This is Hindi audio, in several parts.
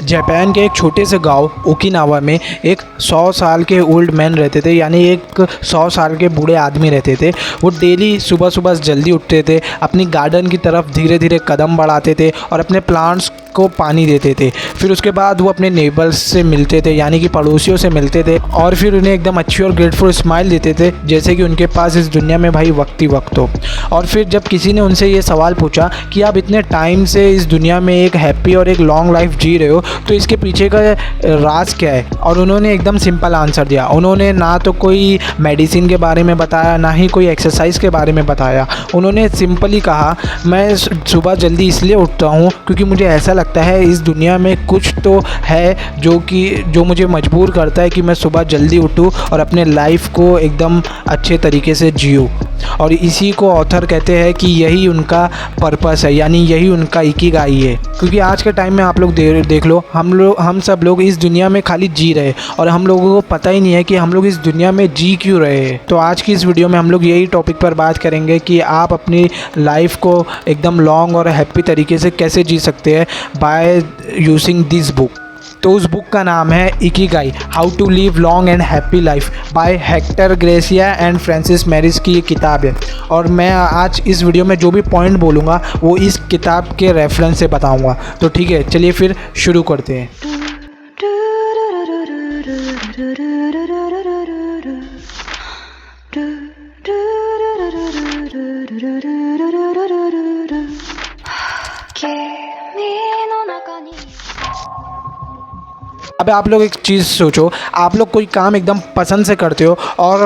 जापान के एक छोटे से गांव ओकिनावा में एक 100 साल के ओल्ड मैन रहते थे, यानी एक 100 साल के बूढ़े आदमी रहते थे। वो डेली सुबह सुबह जल्दी उठते थे, अपनी गार्डन की तरफ धीरे धीरे कदम बढ़ाते थे और अपने प्लांट्स को पानी देते थे। फिर उसके बाद वो अपने नेबर्स से मिलते थे, यानी कि पड़ोसियों से मिलते थे, और फिर उन्हें एकदम अच्छी और ग्रेटफुल स्माइल देते थे, जैसे कि उनके पास इस दुनिया में भाई वक्त ही वक्त हो। और फिर जब किसी ने उनसे ये सवाल पूछा कि आप इतने टाइम से इस दुनिया में एक हैप्पी और एक लॉन्ग लाइफ जी रहे हो, तो इसके पीछे का राज क्या है, और उन्होंने एकदम सिंपल आंसर दिया। उन्होंने ना तो कोई मेडिसिन के बारे में बताया, ना ही कोई एक्सरसाइज के बारे में बताया। उन्होंने सिंपली कहा, मैं सुबह जल्दी इसलिए उठता हूँ क्योंकि मुझे ऐसा लगता है इस दुनिया में कुछ तो है जो मुझे मजबूर करता है कि मैं सुबह जल्दी उठूँ और अपने लाइफ को एकदम अच्छे तरीके से जियूँ। और इसी को ऑथर कहते हैं कि यही उनका पर्पस है, यानी यही उनका इकिगाई है। क्योंकि आज के टाइम में आप लोग देख लो, हम सब लोग इस दुनिया में खाली जी रहे और हम लोगों को पता ही नहीं है कि हम लोग इस दुनिया में जी क्यों रहे हैं। तो आज की इस वीडियो में हम लोग यही टॉपिक पर बात करेंगे कि आप अपनी लाइफ को एकदम लॉन्ग और हैप्पी तरीके से कैसे जी सकते हैं बाय यूजिंग दिस बुक। तो उस बुक का नाम है Ikigai, how to live long and happy life by Hector Garcia and Francesc Miralles की ये किताब है। और मैं आज इस वीडियो में जो भी पॉइंट बोलूँगा वो इस किताब के रेफरेंस से बताऊँगा। तो ठीक है, चलिए फिर शुरू करते हैं। अब आप लोग एक चीज़ सोचो, आप लोग कोई काम एकदम पसंद से करते हो और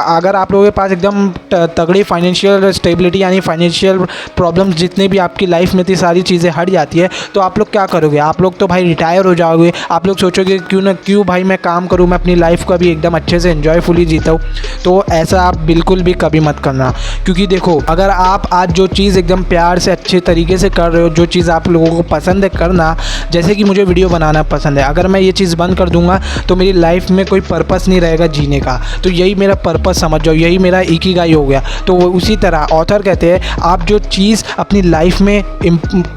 अगर आप लोगों के पास एकदम तगड़ी फाइनेंशियल स्टेबिलिटी यानी फाइनेंशियल प्रॉब्लम्स जितने भी आपकी लाइफ में थी सारी चीज़ें हट जाती है, तो आप लोग क्या करोगे? आप लोग तो भाई रिटायर हो जाओगे। आप लोग सोचोगे क्यों भाई मैं काम करूँ, मैं अपनी लाइफ को अभी एकदम अच्छे से एन्जॉयफुली जीता हूँ। तो ऐसा आप बिल्कुल भी कभी मत करना, क्योंकि देखो, अगर आप आज जो चीज़ एकदम प्यार से अच्छे तरीके से कर रहे हो, जो चीज़ आप लोगों को पसंद है करना, जैसे कि मुझे वीडियो बनाना पसंद है, अगर मैं ये चीज़ बंद कर दूंगा तो मेरी लाइफ में कोई पर्पस नहीं रहेगा जीने का। तो यही मेरा पर्पस समझ जाओ, यही मेरा इकिगाई हो गया। तो उसी तरह ऑथर कहते हैं, आप जो चीज़ अपनी लाइफ में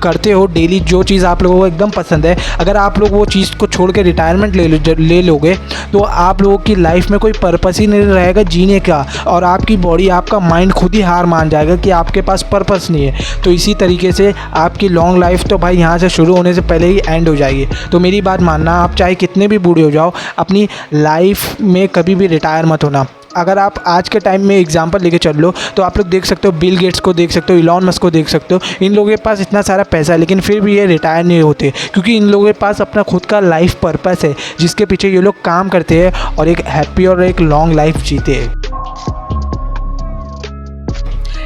करते हो डेली, जो चीज़ आप लोगों को एकदम पसंद है, अगर आप लोग वो चीज़ को छोड़ के रिटायरमेंट ले लोगे तो आप लोगों की लाइफ में कोई पर्पस ही नहीं रहेगा जीने का, और आपकी बॉडी, आपका माइंड खुद ही हार मान जाएगा कि आपके पास पर्पस नहीं है। तो इसी तरीके से आपकी लॉन्ग लाइफ तो भाई यहाँ से शुरू होने से पहले ही एंड हो जाएगी। तो मेरी बात मानना, आप चाहे कितने भी बूढ़े हो जाओ, अपनी लाइफ में कभी भी रिटायर मत होना। अगर आप आज के टाइम में एग्जांपल लेके चल लो तो आप लोग देख सकते हो, बिल गेट्स को देख सकते हो, इलॉन मस्क को देख सकते हो। इन लोगों के पास इतना सारा पैसा है लेकिन फिर भी ये रिटायर नहीं होते, क्योंकि इन लोगों के पास अपना खुद का लाइफ पर्पस है जिसके पीछे ये लोग काम करते हैं और एक हैप्पी और एक लॉन्ग लाइफ जीते हैं।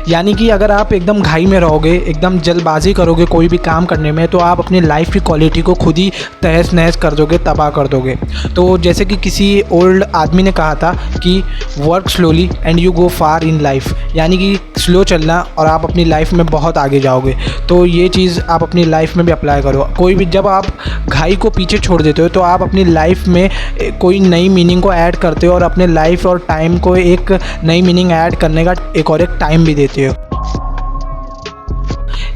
यानी कि अगर आप एकदम घाई में रहोगे, एकदम जल्दबाजी करोगे कोई भी काम करने में, तो आप अपनी लाइफ की क्वालिटी को खुद ही तहस नहस कर दोगे, तबाह कर दोगे। तो जैसे कि किसी ओल्ड आदमी ने कहा था कि work slowly and you go far in life, यानी कि स्लो चलना और आप अपनी लाइफ में बहुत आगे जाओगे। तो ये चीज़ आप अपनी लाइफ में भी अप्लाई करो। कोई भी, जब आप घाई को पीछे छोड़ देते हो तो आप अपनी लाइफ में कोई नई मीनिंग को ऐड करते हो और अपने लाइफ और टाइम को एक नई मीनिंग ऐड करने का एक टाइम भी देते हो।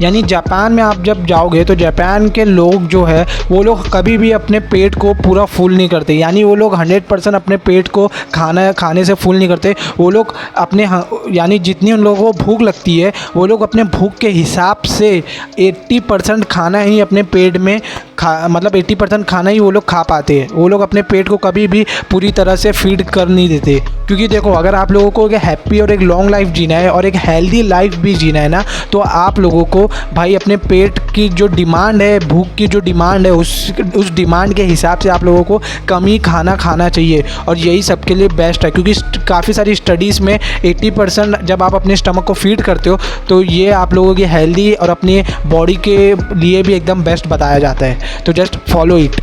यानी जापान में आप जब जाओगे तो जापान के लोग जो है वो लोग कभी भी अपने पेट को पूरा फुल नहीं करते, यानी वो लोग 100% अपने पेट को खाने से फुल नहीं करते। वो लोग अपने, यानी जितनी उन लोगों को भूख लगती है वो लोग अपने भूख के हिसाब से 80% खाना ही अपने पेट में मतलब 80% खाना ही वो लोग खा पाते हैं। वो लोग अपने पेट को कभी भी पूरी तरह से फीड कर नहीं देते, क्योंकि देखो, अगर आप लोगों को एक हैप्पी और एक लॉन्ग लाइफ जीना है और एक हेल्दी लाइफ भी जीना है ना, तो आप लोगों को भाई अपने पेट की जो डिमांड है, भूख की जो डिमांड है, उस डिमांड के हिसाब से आप लोगों को कम ही खाना चाहिए। और यही सबके लिए बेस्ट है, क्योंकि काफ़ी सारी स्टडीज़ में 80% जब आप अपने स्टमक को फीड करते हो तो ये आप लोगों की हेल्दी और अपनी बॉडी के लिए भी एकदम बेस्ट बताया जाता है। तो जस्ट फॉलो इट।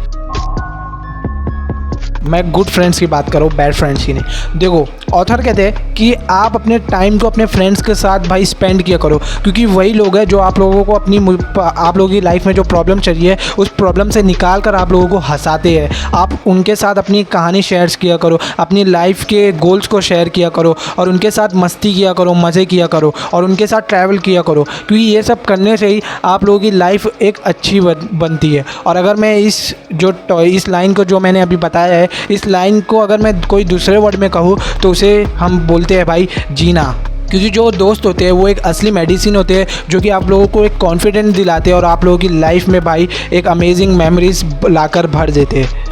मैं गुड फ्रेंड्स की बात करूँ, बैड फ्रेंड्स की नहीं। देखो, ऑथर कहते हैं कि आप अपने टाइम को अपने फ्रेंड्स के साथ भाई स्पेंड किया करो, क्योंकि वही लोग हैं जो आप लोगों को आप लोगों की लाइफ में जो प्रॉब्लम चल रही है उस प्रॉब्लम से निकाल कर आप लोगों को हंसाते हैं। आप उनके साथ अपनी कहानी शेयर किया करो, अपनी लाइफ के गोल्स को शेयर किया करो और उनके साथ मस्ती किया करो, मज़े किया करो और उनके साथ ट्रैवल किया करो, क्योंकि ये सब करने से ही आप लोगों की लाइफ एक अच्छी बनती है। और अगर मैं इस लाइन को जो मैंने अभी बताया है, इस लाइन को अगर मैं कोई दूसरे वर्ड में कहूँ तो उसे हम बोलते हैं भाई जीना, क्योंकि जो दोस्त होते हैं वो एक असली मेडिसिन होते हैं जो कि आप लोगों को एक कॉन्फिडेंस दिलाते हैं और आप लोगों की लाइफ में भाई एक अमेजिंग मेमोरीज लाकर भर देते हैं।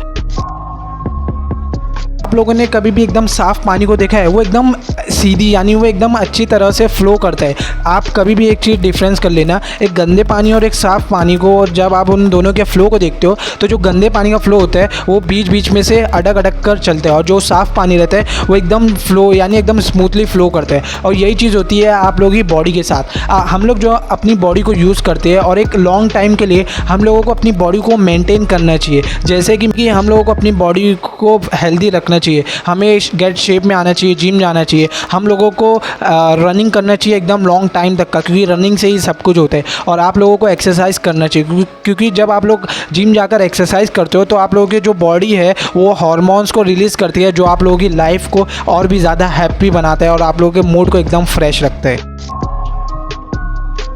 आप लोगों ने कभी भी एकदम साफ़ पानी को देखा है? वो एकदम सीधी यानी वो एकदम अच्छी तरह से फ़्लो करता है। आप कभी भी एक चीज़ डिफरेंस कर लेना, एक गंदे पानी और एक साफ़ पानी को, और जब आप उन दोनों के फ़्लो को देखते हो तो जो गंदे पानी का फ़्लो होता है वो बीच बीच में से अटक अटक कर चलता है और जो साफ़ पानी रहता है वो एकदम फ़्लो यानी एकदम स्मूथली फ़्लो करता है। और यही चीज़ होती है आप लोगों की बॉडी के साथ। हम लोग जो अपनी बॉडी को यूज़ करते हैं और एक लॉन्ग टाइम के लिए हम लोगों को अपनी बॉडी को मेंटेन करना चाहिए, जैसे कि हम लोगों को अपनी बॉडी को हेल्दी रखना चाहिए, हमें गेट शेप में आना चाहिए, जिम जाना चाहिए, हम लोगों को रनिंग करना चाहिए एकदम लॉन्ग टाइम तक का, क्योंकि रनिंग से ही सब कुछ होता है। और आप लोगों को एक्सरसाइज करना चाहिए, क्योंकि जब आप लोग जिम जाकर एक्सरसाइज करते हो तो आप लोगों की जो बॉडी है वो हार्मोन्स को रिलीज़ करती है, जो आप लोगों की लाइफ को और भी ज़्यादा हैप्पी बनाता है और आप लोगों के मूड को एकदम फ्रेश रखता है।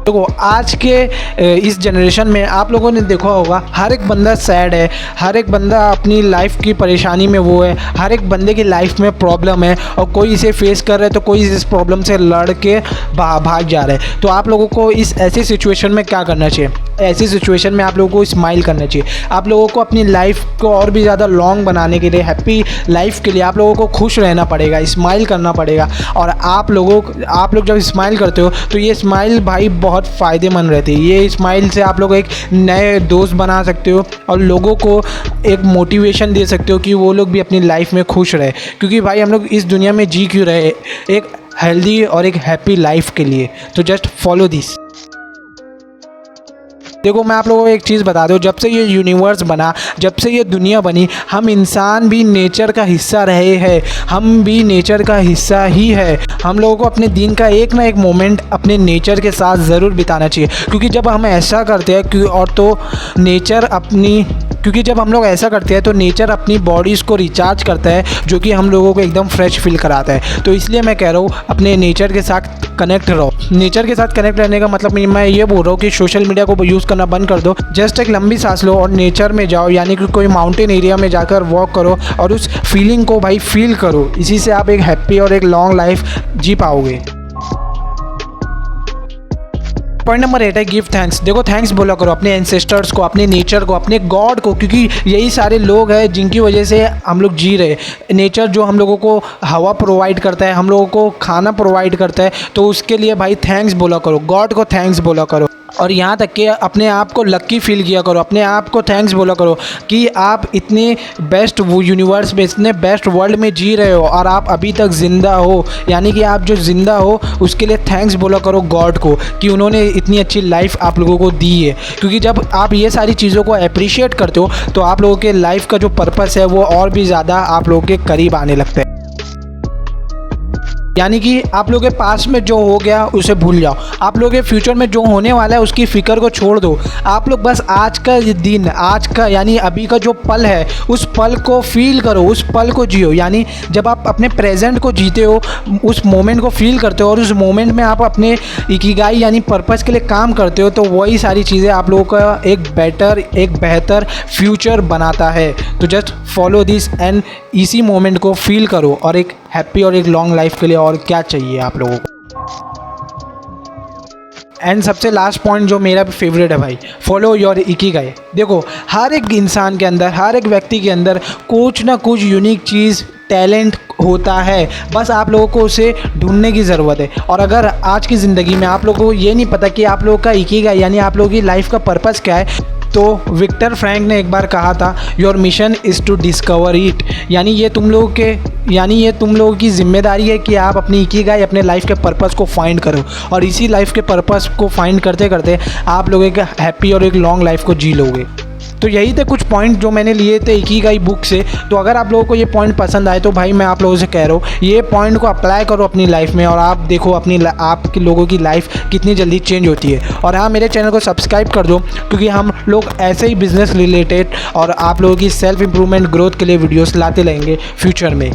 देखो आज के इस जनरेशन में आप लोगों ने देखा होगा हर एक बंदा सैड है, हर एक बंदा अपनी लाइफ की परेशानी में वो है, हर एक बंदे की लाइफ में प्रॉब्लम है और कोई इसे फेस कर रहा है तो कोई इस प्रॉब्लम से लड़ के भाग जा रहा है। तो आप लोगों को इस ऐसी सिचुएशन में क्या करना चाहिए? ऐसी सिचुएशन में आप लोगों को स्माइल करना चाहिए। आप लोगों को अपनी लाइफ को और भी ज़्यादा लॉन्ग बनाने के लिए, हैप्पी लाइफ के लिए आप लोगों को खुश रहना पड़ेगा, स्माइल करना पड़ेगा। और आप लोग जब स्माइल करते हो तो ये स्माइल भाई बहुत फ़ायदेमंद रहती है। ये स्माइल से आप लोग एक नए दोस्त बना सकते हो और लोगों को एक मोटिवेशन दे सकते हो कि वो लोग भी अपनी लाइफ में खुश रहे, क्योंकि भाई हम लोग इस दुनिया में जी क्यों रहे? एक हेल्दी और एक हैप्पी लाइफ के लिए। तो जस्ट फॉलो दिस। देखो मैं आप लोगों को एक चीज़ बता दूं, जब से ये यूनिवर्स बना, जब से ये दुनिया बनी, हम इंसान भी नेचर का हिस्सा रहे हैं, हम भी नेचर का हिस्सा ही है। हम लोगों को अपने दिन का एक ना एक मोमेंट अपने नेचर के साथ ज़रूर बिताना चाहिए, क्योंकि जब हम ऐसा करते हैं क्योंकि जब हम लोग ऐसा करते हैं तो नेचर अपनी बॉडीज़ को रिचार्ज करता है, जो कि हम लोगों को एकदम फ्रेश फील कराता है। तो इसलिए मैं कह रहा हूँ अपने नेचर के साथ कनेक्ट रहो। नेचर के साथ कनेक्ट रहने का मतलब मैं ये बोल रहा हूँ कि सोशल मीडिया को यूज़ करना बंद कर दो, जस्ट एक लंबी सांस लो और नेचर में जाओ, यानी कि कोई माउंटेन एरिया में जाकर वॉक करो और उस फीलिंग को भाई फील करो। इसी से आप एक हैप्पी और एक लॉन्ग लाइफ जी पाओगे। पॉइंट नंबर 8 है गिव थैंक्स। देखो थैंक्स बोला करो अपने एंसेस्टर्स को, अपने नेचर को, अपने गॉड को, क्योंकि यही सारे लोग हैं जिनकी वजह से हम लोग जी रहे। नेचर जो हम लोगों को हवा प्रोवाइड करता है, हम लोगों को खाना प्रोवाइड करता है, तो उसके लिए भाई थैंक्स बोला करो, गॉड को थैंक्स बोला करो। और यहाँ तक कि अपने आप को लक्की फील किया करो, अपने आप को थैंक्स बोला करो कि आप इतने बेस्ट यूनिवर्स में, इतने बेस्ट वर्ल्ड में जी रहे हो और आप अभी तक ज़िंदा हो, यानी कि आप जो ज़िंदा हो उसके लिए थैंक्स बोला करो गॉड को कि उन्होंने इतनी अच्छी लाइफ आप लोगों को दी है। क्योंकि जब आप ये सारी चीज़ों को अप्रिशिएट करते हो तो आप लोगों के लाइफ का जो पर्पस है वो और भी ज़्यादा आप लोगों के करीब आने लगता है। यानी कि आप लोगों के पास में जो हो गया उसे भूल जाओ, आप लोगों के फ्यूचर में जो होने वाला है उसकी फ़िक्र को छोड़ दो। आप लोग बस आज का दिन, आज का यानी अभी का जो पल है उस पल को फील करो, उस पल को जियो। यानी जब आप अपने प्रेजेंट को जीते हो, उस मोमेंट को फील करते हो और उस मोमेंट में आप अपने इकिगाई यानी पर्पस के लिए काम करते हो, तो वही सारी चीज़ें आप लोगों का एक बेहतर फ्यूचर बनाता है। तो जस्ट फॉलो दिस एंड इसी मोमेंट को फील करो और एक हैप्पी और एक लॉन्ग लाइफ के लिए और क्या चाहिए आप लोगों को। एंड सबसे लास्ट पॉइंट जो मेरा फेवरेट है भाई, फॉलो योर इकिगाई। देखो हर एक इंसान के अंदर, हर एक व्यक्ति के अंदर कुछ ना कुछ यूनिक चीज़, टैलेंट होता है, बस आप लोगों को उसे ढूंढने की ज़रूरत है। और अगर आज की ज़िंदगी में आप लोगों को ये नहीं पता कि आप लोगों का इकिगाई यानी आप लोगों की लाइफ का पर्पस क्या है, तो विक्टर फ्रैंक ने एक बार कहा था, your mission is to discover it. यानी ये तुम लोगों की जिम्मेदारी है कि आप अपनी इकिगाई, अपने लाइफ के पर्पस को फाइंड करो और इसी लाइफ के पर्पस को फाइंड करते करते आप लोग एक हैप्पी और एक लॉन्ग लाइफ को जी लोगे। तो तो यही थे कुछ पॉइंट जो मैंने लिए थे इकिगाई बुक से। तो अगर आप लोगों को ये पॉइंट पसंद आए तो भाई मैं आप लोगों से कह रहा हूँ ये पॉइंट को अप्लाई करो अपनी लाइफ में, और आप देखो आपके लोगों की लाइफ कितनी जल्दी चेंज होती है। और हाँ, मेरे चैनल को सब्सक्राइब कर दो, क्योंकि हम लोग ऐसे ही बिजनेस रिलेटेड और आप लोगों की सेल्फ इम्प्रूवमेंट ग्रोथ के लिए वीडियोस लाते रहेंगे फ्यूचर में।